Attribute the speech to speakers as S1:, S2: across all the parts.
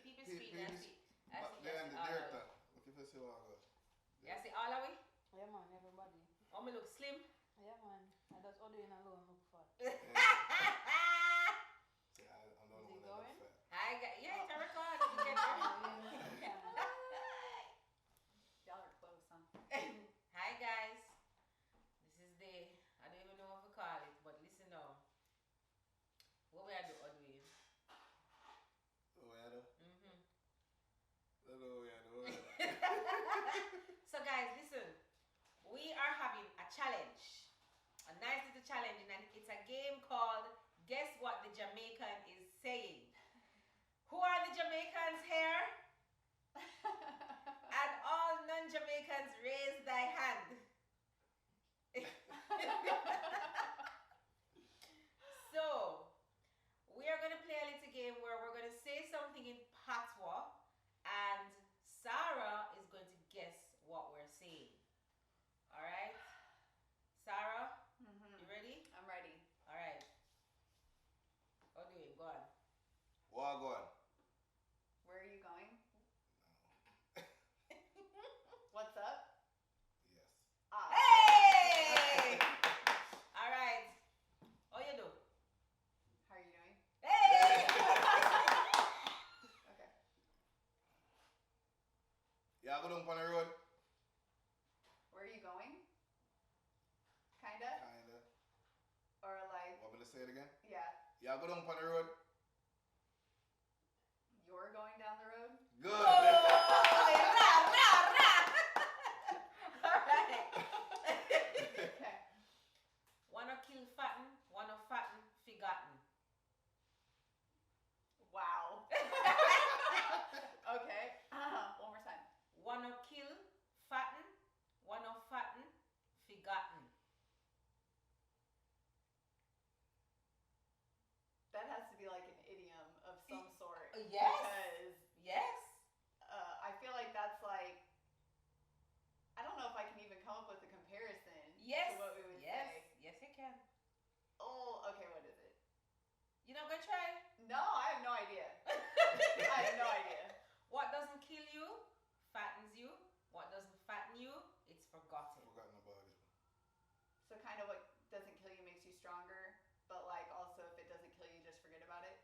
S1: People speak. I see. I see.
S2: Then the director. Look if you see what I got.
S1: Yeah, see all of we.
S3: Yeah, man, everybody.
S1: Oh, me look slim.
S3: Yeah, man. I just ordering alone look fat.
S2: See, I'm the only one that
S3: going?
S2: look fat.
S1: Hi, guys. Yeah, it's a record.
S4: Y'all are close, huh?
S1: Hi, guys. This is the, I don't even know what to call it, but listen now. What we are doing?
S2: Oh, yeah, though.
S1: Mm-hmm.
S2: Oh, yeah, though.
S1: So, guys, listen. We are having a challenge. A nice little challenge, and it's a game called Guess What the Jamaican is Saying. Who are the Jamaicans here? And all non-Jamaicans raise thy hand. So, we are going to play a little game where we're going to say something in patois, and Sarah is going to guess what we're saying. Alright? Sarah, you ready?
S4: I'm ready.
S1: Alright. What do you go on?
S2: What go on?
S4: Where are you going?
S2: No.
S4: What's up?
S2: Yes.
S4: Ah.
S1: Hey! Alright. How you do?
S4: How are you doing?
S1: Hey!
S4: Okay.
S2: Yeah, go down on the road.
S4: Where are you going? Kinda?
S2: Kinda.
S4: Or like,
S2: Want me to say it again?
S4: yeah.
S2: Yeah, go down on the road.
S4: You're going down the road?
S2: Good.
S1: Oh, Alright.
S4: Okay.
S1: Wanna kill fatten, wanna fatten, forgotten.
S4: Wow. Okay. One more time.
S1: Wanna kill, fatten, wanna fatten, forgotten.
S4: That has to be like an idiom of some sort.
S1: Yes.
S4: Because
S1: Yes.
S4: I feel like that's like, I don't know if I can even come up with a comparison
S1: Yes.
S4: to what we would
S1: Yes.
S4: say.
S1: Yes, you can.
S4: Oh, okay, what is it?
S1: You not gonna try?
S4: No, I have no idea. I have no idea.
S1: What doesn't kill you fattens you. What doesn't fatten you, it's forgotten.
S2: Forgotten about it.
S4: So kind of what doesn't kill you makes you stronger, but like also if it doesn't kill you, just forget about it.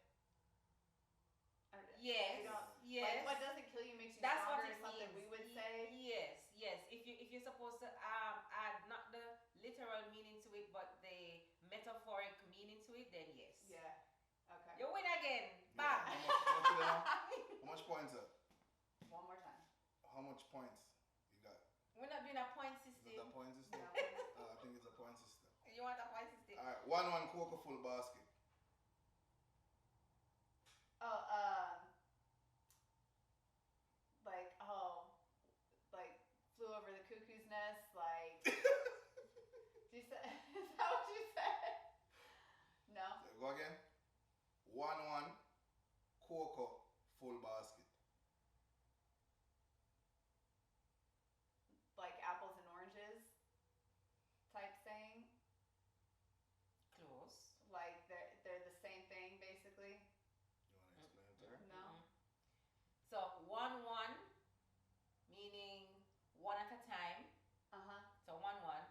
S1: Yes. Yes.
S4: Like what doesn't kill you makes you
S1: That's
S4: stronger
S1: what it
S4: is something
S1: means.
S4: we would say.
S1: Yes, yes. If you're supposed to add not the literal meaning to it, but the metaphoric meaning to it, then yes.
S4: Yeah. Okay.
S1: You win again.
S2: Yeah.
S1: Bam.
S2: How much points up?
S4: One more time.
S2: How much points you got?
S1: We're not doing a point
S2: Is
S1: system.
S2: it a point system?
S4: No.
S2: I think it's a point system.
S1: You want a point system?
S2: Alright, 1-1 cocoa full basket.
S4: Oh, like flew over the cuckoo's nest, like you said, is that what you said? No?
S2: Go again. 1-1 cocoa full basket.
S4: Like apples and oranges type saying?
S1: Close.
S4: Like they're the same thing basically?
S2: You want to explain to her?
S4: No?
S1: So 1-1 meaning one at a time.
S4: Uh-huh.
S1: So 1-1.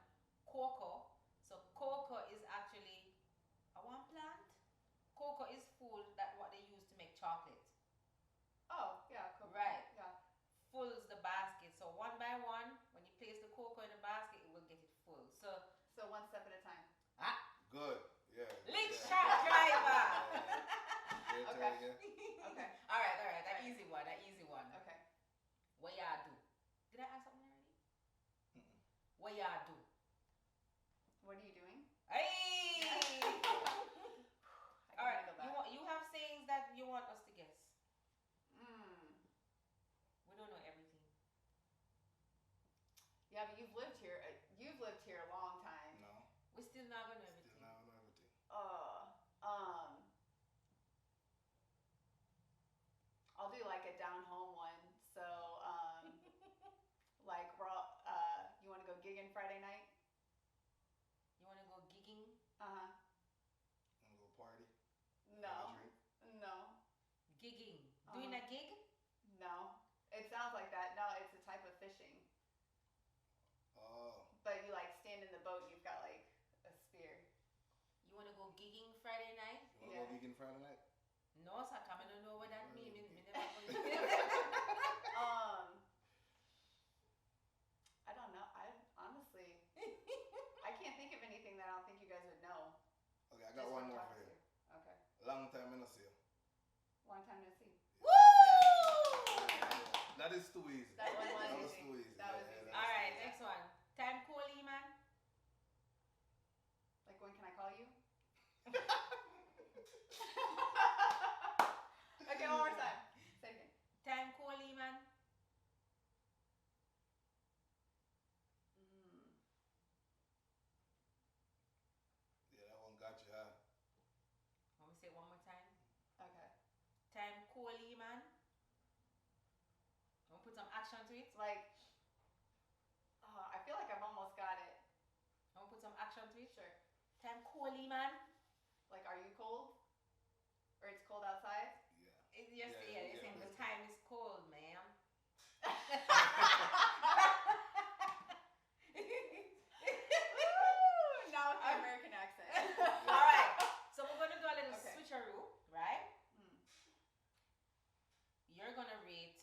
S1: Cocoa. So cocoa is actually a one plant. Cocoa is food that what they use to make chocolate.
S4: Oh, yeah, cool.
S1: Right.
S4: Yeah.
S1: Fulls the basket. So one by one, when you place the cocoa in the basket, it will get it full. So
S4: one step at a time.
S2: Good. Yeah.
S1: Lick
S2: yeah.
S1: shot driver.
S2: Okay.
S4: Okay.
S1: Alright. That easy one.
S4: Okay.
S1: What y'all do? Did I ask something already?
S2: Mm-mm.
S1: What y'all do?
S4: What are you doing?
S1: Hey!
S4: I can
S1: Alright,
S4: handle that.
S1: you have sayings that you want us to guess. We don't know everything.
S4: Yeah, but you've lived here a long time.
S2: No.
S1: We still not gonna know everything.
S2: Still not know everything.
S4: I'll do like a down home one. So, like we're all, you want to go gigging Friday night?
S1: You wanna go gigging?
S4: Uh-huh.
S2: Want to go party?
S4: No.
S2: Have a drink?
S4: No.
S1: Gigging. Doing a gig?
S4: No. It sounds like that. No, it's a type of fishing.
S2: Oh.
S4: But you like stand in the boat and you've got like a spear.
S1: You want to go gigging Friday night?
S2: You wanna go vegan Friday night?
S1: No, sir, I don't know what that means.
S4: I don't know. I honestly, I can't think of anything that I don't think you guys would know.
S2: Okay, I got
S4: Just
S2: one
S4: from
S2: more
S4: talking
S2: for
S4: to
S2: you.
S4: Okay.
S2: Long time I no see you.
S4: Long time no see.
S1: Woo!
S2: That is too easy.
S4: That one was
S2: That was
S4: easy.
S2: too easy.
S4: That was
S2: Yeah,
S4: easy.
S2: that
S1: All
S2: was
S1: right,
S2: too easy.
S1: next one. Time Coley, man.
S4: Like when can I call you? Okay, one more time. Say it again.
S1: Time Coley, man.
S2: Yeah, that one got you, huh?
S1: Want me say it one more time?
S4: Okay.
S1: Time Coley, man. Want to put some action to it?
S4: Like, I feel like I've almost got it.
S1: Want to put some action to it?
S4: Sure.
S1: Time Coley, man.
S4: Like, are you cold? Or it's cold outside?
S2: Yeah.
S1: Yes,
S2: Yeah,
S1: it's saying the
S2: that's
S1: time is cold, ma'am.
S4: Woo! Now with the American accent.
S1: All right. So we're going to do a little
S4: Okay.
S1: switcheroo, right?
S4: Mm.
S1: You're going to rate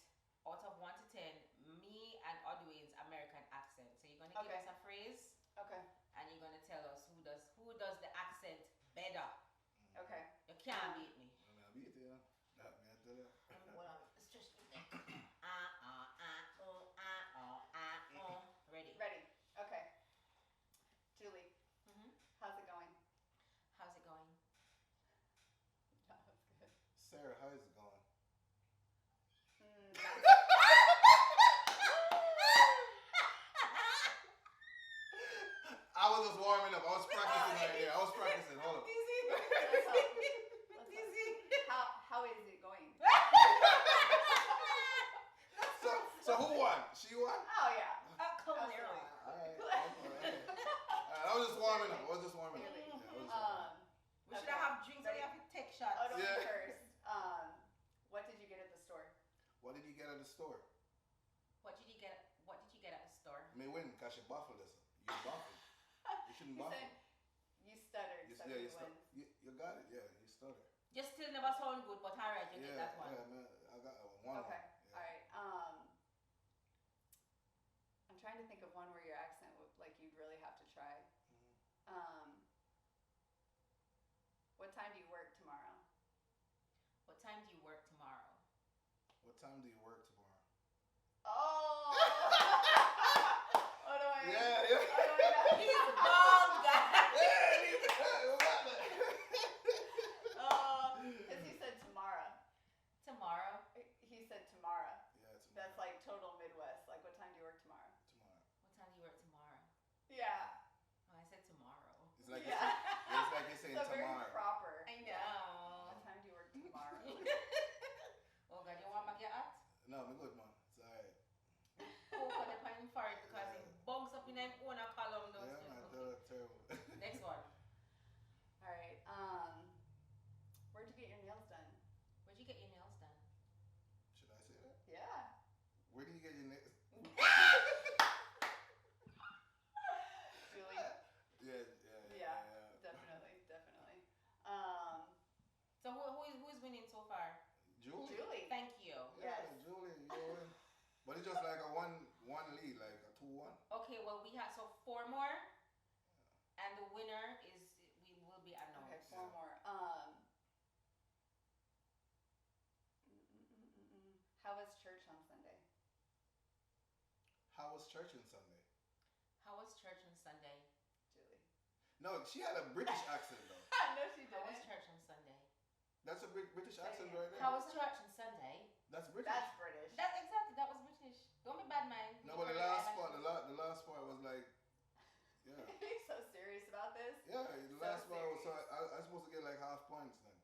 S1: out of 1 to 10 me and Odwin's American accent. So you're going to give
S4: Okay.
S1: us a phrase
S4: Okay.
S1: and you're going to tell us who does the accent better.
S4: Okay.
S1: You can't beat me.
S2: I beat you, yeah. That me, I tell you.
S1: Hold on. Stretch the neck. Ready.
S4: Ready. Okay. Julie,
S1: Mhm.
S4: how's it going?
S1: How's it going?
S4: That was good.
S2: Sarah, how is it going? I was just warming up. I was practicing right here. I was practicing. Hold up.
S4: How is it going?
S2: So who won? She won?
S4: Oh yeah.
S1: Clearly.
S2: Alright. I was just warming up.
S4: Clearly.
S2: Yeah, I was just warming up.
S1: We should have drinks so we have to take shots.
S4: Oh, don't
S2: Yeah.
S4: be first. What did you get at the store?
S2: What did you get at the store?
S1: What did you get at the store?
S2: Me win, because you baffled us. You baffled. You shouldn't
S4: You
S2: baffle.
S4: said you stuttered, so
S2: Yeah,
S4: you win.
S2: you got it. Yeah, you started.
S1: Just still never sound good, but alright, you get that one.
S2: Yeah, man. I got one.
S4: Okay.
S2: Yeah.
S4: All right. I'm trying to think of one where your accent would like you'd really have to try. What time do you work tomorrow?
S1: What time do you work tomorrow?
S2: What time do you work tomorrow?
S4: Oh. What do I?
S2: Yeah.
S4: What do I know?
S1: He's bald, guys.
S4: Because he said tomorrow.
S1: Tomorrow.
S4: He said tomorrow.
S2: Yeah, tomorrow.
S4: That's like total Midwest. Like, what time do you work tomorrow?
S2: Tomorrow.
S1: What time do you work tomorrow?
S4: Yeah.
S1: Oh, I said tomorrow.
S2: It's like
S4: Yeah.
S2: it's like you're saying
S4: So very
S2: tomorrow.
S4: proper.
S1: I
S4: Yeah.
S1: know.
S4: What time do you work tomorrow?
S1: Oh God, you want me to get hot?
S2: No, me good, man. It's alright.
S1: Coco the pine for it because it bunks up in them own column
S2: Yeah,
S1: downstairs.
S2: man.
S1: Okay.
S2: Terrible.
S1: Next one.
S4: All right. Where'd you get your nails done?
S1: Where'd you get your nails done?
S2: Should I say that?
S4: Yeah.
S2: Where do you get your nails?
S4: Julie.
S2: Yeah.
S4: Definitely.
S1: So who's winning so far?
S2: Julie.
S1: Thank you.
S2: Yeah,
S4: Yes.
S2: Julie, you win. But it's just like a one lead, like a 2-1.
S1: Okay, well we have 4 more, and the winner will be announced.
S4: Okay, 4 more. How was church on Sunday?
S2: How was church on Sunday?
S1: How was church on Sunday?
S4: Julie.
S2: No, she had a British accent though.
S4: No, she
S1: How was
S4: didn't.
S1: church on Sunday?
S2: That's a British
S4: Say
S2: accent
S4: it.
S2: right there.
S1: How was church on Sunday?
S2: That's British.
S4: That's British.
S1: That was British. Don't be bad, man.
S2: No, but the last part was like, yeah.
S4: Are you so serious about this?
S2: Yeah, the
S4: So
S2: last part was, so
S4: serious.
S2: I supposed to get like half points then.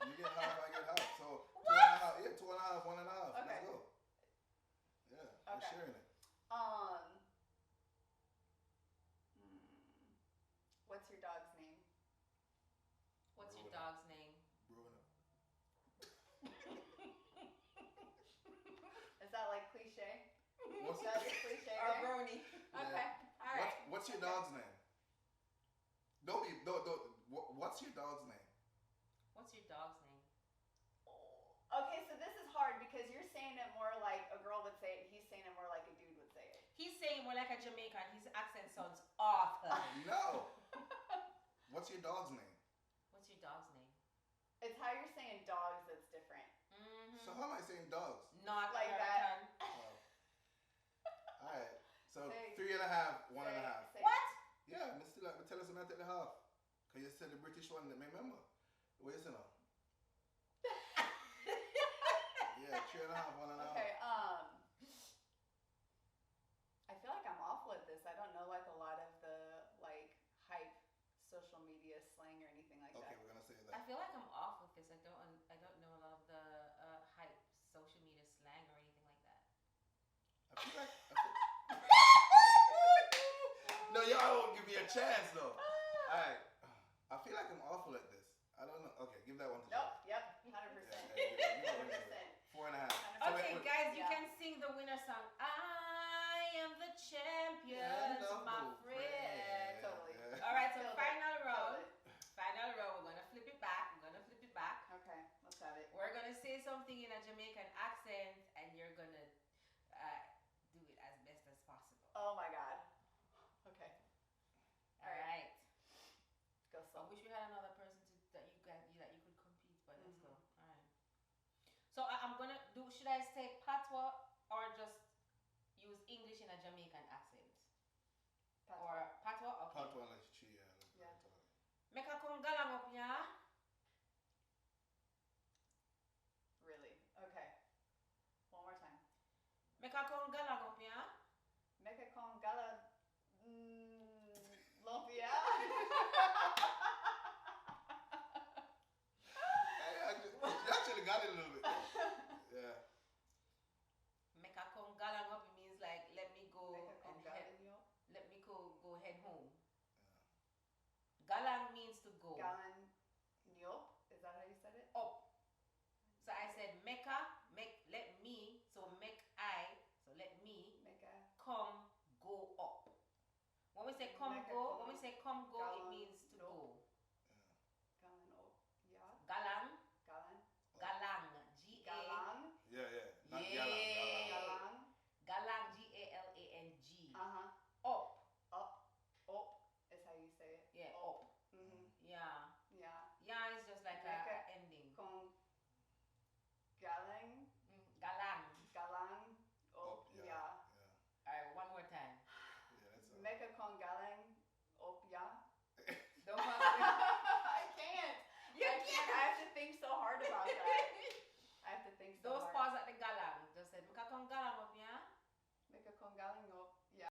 S2: You get half, I get half. So
S1: What?
S2: 2.5, 1.5.
S4: Okay.
S2: Let's go. Yeah, we're
S4: Okay.
S2: sharing it.
S4: What's your dog's name?
S1: What's your
S2: Bruno.
S1: dog's name?
S2: Bruno. What's your dog's name? Don't be. What's your dog's name?
S1: What's your dog's name?
S4: Okay, so this is hard because you're saying it more like a girl would say it. He's saying it more like a dude would say it.
S1: He's saying more like a Jamaican. His accent sounds awful.
S2: No. What's your dog's name?
S1: What's your dog's name?
S4: It's how you're saying dogs that's different.
S1: Mm-hmm.
S2: So how am I saying dogs?
S1: Not
S4: Like
S1: American.
S2: All right. So
S4: Say-
S2: 3.5, 1.5.
S4: Say-
S1: What?
S2: Yeah, Mr. Like, tell us about the half. Cause you said the British one. Remember? What you say now? Yeah, 3.5, 1.5.
S4: Okay, I feel like I'm awful at this. I don't know like a lot of the like hype social media slang or anything like
S2: Okay,
S4: that.
S2: we're gonna say
S1: I
S2: that.
S1: feel like I'm off with this. I don't know a lot of the hype social media slang or anything like that.
S2: I feel like. No, y'all won't give me a chance though. All right. I feel like I'm awful at this. I don't know. Okay, give that one to
S4: Nope.
S2: Joe.
S4: Yep. 100%.
S2: Yeah,
S4: 100%.
S2: 4.5.
S1: Okay, guys, you
S4: Yeah.
S1: can sing the winner song. I am the champion, my friend.
S4: Totally.
S1: All right, so
S4: Killed it.
S1: final round.
S4: Killed it.
S1: Final round. We're gonna flip it back.
S4: Okay, let's have it.
S1: We're gonna say something in a Jamaican accent, and you're gonna do it as best as possible.
S4: Oh my god. Okay.
S1: All right.
S4: Go
S1: I
S4: slow.
S1: wish we had another person that you could compete, but let's go. All right. So I'm gonna do. Should I say patois or just use English in a Jamaican accent?
S4: Patois.
S1: Or patois? Okay.
S2: Part one, like she,
S4: Yeah.
S1: Make a come galang up ya.
S4: Really? Okay. One more time.
S1: Make a come galang up ya.
S4: Meka con gala lumpia.
S2: She actually got it a little bit. Yeah.
S1: Make a come galang up. It means like let me go
S4: Meka con
S1: and
S4: gala
S1: head,
S4: nyo.
S1: let me go head home. Galang means to go
S4: Galan nyop. Is that how you said it?
S1: up. So I said let me, so let me
S4: Meka
S1: come go up. When we say come
S4: Make a
S1: go,
S4: come
S1: when we say come go, it